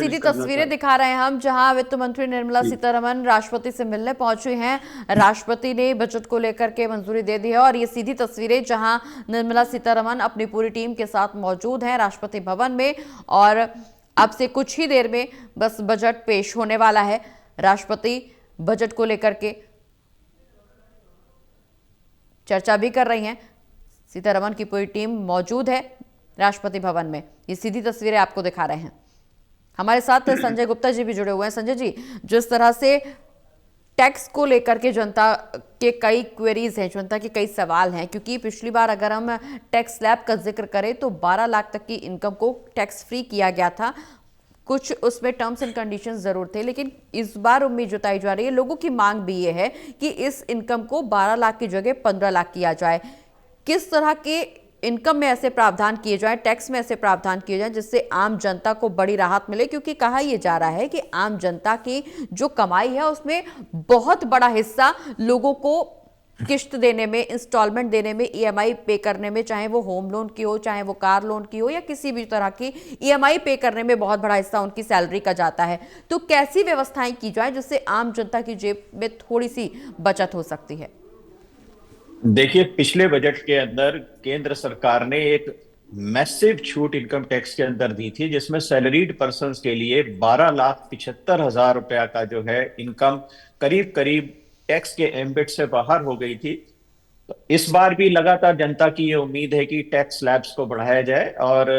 सीधी करना तस्वीरें चाहता दिखा रहे हैं हम, जहां वित्त मंत्री निर्मला हूँ। सीतारमण राष्ट्रपति से मिलने पहुंची हैं। राष्ट्रपति ने बजट को लेकर के मंजूरी दे दी है और ये सीधी तस्वीरें जहां निर्मला सीतारमण अपनी पूरी टीम के साथ मौजूद हैं राष्ट्रपति भवन में। और अब से कुछ ही देर में बस बजट पेश होने वाला है। राष्ट्रपति बजट को लेकर के चर्चा भी कर रही हैं। सीतारमण की पूरी टीम मौजूद है राष्ट्रपति भवन में। ये सीधी तस्वीरें आपको दिखा रहे हैं। हमारे साथ संजय गुप्ता जी भी जुड़े हुए हैं। संजय जी, जिस तरह से टैक्स को लेकर के जनता के कई क्वेरीज हैं, जनता के कई सवाल हैं, क्योंकि पिछली बार अगर हम टैक्स स्लैब का जिक्र करें तो 12 लाख तक की इनकम को टैक्स फ्री किया गया था। कुछ उसमें टर्म्स एंड कंडीशंस जरूर थे, लेकिन इस बार उम्मीद जताई जा रही है, लोगों की मांग भी ये है कि इस इनकम को 12 लाख की जगह 15 लाख किया जाए। किस तरह के इनकम में ऐसे प्रावधान किए जाएं, टैक्स में ऐसे प्रावधान किए जाएं जिससे आम जनता को बड़ी राहत मिले? क्योंकि कहा यह जा रहा है कि आम जनता की जो कमाई है उसमें बहुत बड़ा हिस्सा लोगों को किश्त देने में, इंस्टॉलमेंट देने में, ईएमआई पे करने में, चाहे वो होम लोन की हो, चाहे वो कार लोन की हो, या किसी भी तरह की ईएमआई पे करने में बहुत बड़ा हिस्सा उनकी सैलरी का जाता है। तो कैसी व्यवस्थाएं की जाए जिससे आम जनता की जेब में थोड़ी सी बचत हो सकती है? देखिए, पिछले बजट के अंदर केंद्र सरकार ने एक मैसिव छूट इनकम टैक्स के अंदर दी थी, जिसमें सैलरीड पर्संस के लिए 12,75,000 रुपया का जो है इनकम करीब करीब टैक्स के एम्बिट से बाहर हो गई थी। तो इस बार भी लगातार जनता की ये उम्मीद है कि टैक्स स्लैब्स को बढ़ाया जाए और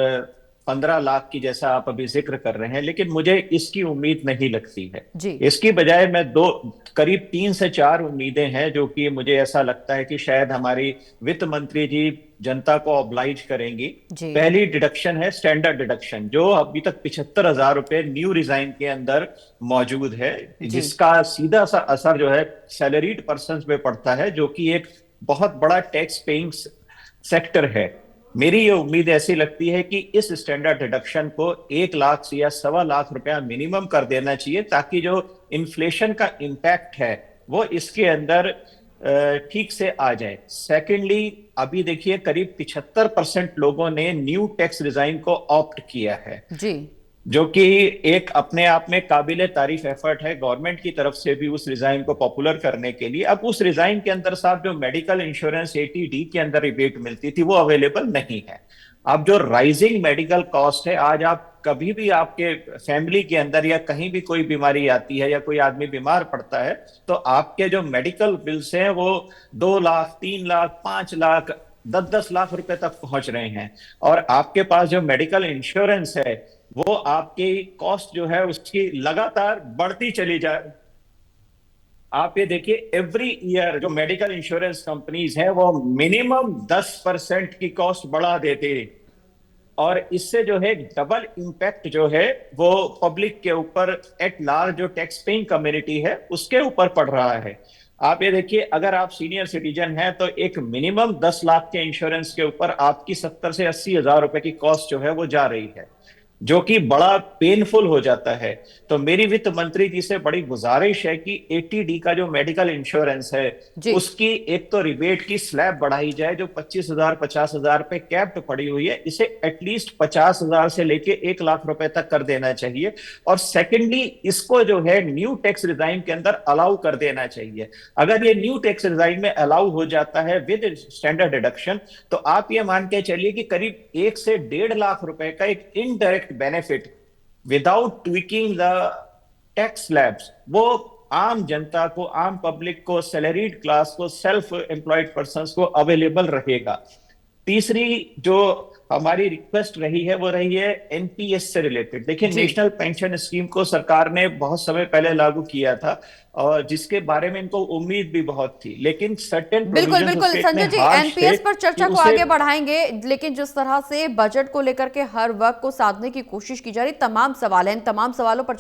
15 लाख की, जैसा आप अभी जिक्र कर रहे हैं, लेकिन मुझे इसकी उम्मीद नहीं लगती है। जी इसकी बजाय मैं दो करीब 3 से 4 उम्मीदें हैं, जो कि मुझे ऐसा लगता है कि शायद हमारी वित्त मंत्री जी जनता को ऑब्लाइज करेंगी। जी पहली डिडक्शन है स्टैंडर्ड डिडक्शन, जो अभी तक 75,000 रुपए न्यू रिजाइन के अंदर मौजूद है, जी जिसका सीधा सा असर जो है सैलरीड पर्सन पे पड़ता है, जो कि एक बहुत बड़ा टैक्स पेइंग सेक्टर है। मेरी ये उम्मीद ऐसी लगती है कि इस स्टैंडर्ड डिडक्शन को 1 लाख से या 1.25 लाख रुपया मिनिमम कर देना चाहिए, ताकि जो इन्फ्लेशन का इम्पैक्ट है वो इसके अंदर ठीक से आ जाए। सेकेंडली, अभी देखिए करीब 75% लोगों ने न्यू टैक्स डिजाइन को ऑप्ट किया है, जी जो कि एक अपने आप में काबिले तारीफ एफर्ट है गवर्नमेंट की तरफ से भी उस रिजाइन को पॉपुलर करने के लिए। अब उस रिजाइन के अंदर साहब जो मेडिकल इंश्योरेंस 80D के अंदर रिबेट मिलती थी वो अवेलेबल नहीं है। अब जो राइजिंग मेडिकल कॉस्ट है, आज आप कभी भी आपके फैमिली के अंदर या कहीं भी कोई बीमारी आती है या कोई आदमी बीमार पड़ता है, तो आपके जो मेडिकल बिल्स हैं वो 2 लाख, 3 लाख, 5 लाख, 10-10 लाख रुपए तक पहुंच रहे हैं। और आपके पास जो मेडिकल इंश्योरेंस है वो आपकी कॉस्ट जो है उसकी लगातार बढ़ती चली जाए। आप ये देखिए, एवरी ईयर जो मेडिकल इंश्योरेंस कंपनीज हैं वो मिनिमम 10% की कॉस्ट बढ़ा देते हैं, और इससे जो है डबल इम्पैक्ट जो है वो पब्लिक के ऊपर, एट लार्ज जो टैक्स पेइंग कम्युनिटी है उसके ऊपर पड़ रहा है। आप ये देखिए, अगर आप सीनियर सिटीजन हैं तो एक मिनिमम 10 लाख के इंश्योरेंस के ऊपर आपकी 70 से 80 हजार रुपए की कॉस्ट जो है वो जा रही है, जो कि बड़ा पेनफुल हो जाता है। तो मेरी वित्त मंत्री जी से बड़ी गुजारिश है कि 80D का जो मेडिकल इंश्योरेंस है जी उसकी एक तो रिबेट की स्लैब बढ़ाई जाए, जो 25,000 50,000 पे कैप्ड पड़ी हुई है, इसे एटलीस्ट 50,000 से लेके 1 लाख रुपए तक कर देना चाहिए। और सेकेंडली, इसको जो है न्यू टैक्स डिजाइन के अंदर अलाउ कर देना चाहिए। अगर ये न्यू टैक्स डिजाइन में अलाउ हो जाता है विद स्टैंडर्ड डिडक्शन, तो आप ये मान के चलिए कि करीब 1 से 1.5 लाख रुपए का एक indirect benefit without tweaking the tax slabs वो आम जनता को, आम पब्लिक को, सैलरीड क्लास को, सेल्फ एम्प्लॉयड पर्संस को अवेलेबल रहेगा। तीसरी जो हमारी रिक्वेस्ट रही है वो रही है एनपीएस से रिलेटेड। देखिए, जी नेशनल पेंशन स्कीम को सरकार ने बहुत समय पहले लागू किया था, और जिसके बारे में इनको उम्मीद भी बहुत थी, लेकिन सर्टेन बिल्कुल प्रोविजंस बिल्कुल उसके इतने संजय जी, हार्श थे एनपीएस पर कि चर्चा को उसे आगे बढ़ाएंगे, लेकिन जिस तरह से बजट को लेकर के हर वक्त को साधने की कोशिश की जा रही, तमाम सवाल हैं, इन तमाम सवालों पर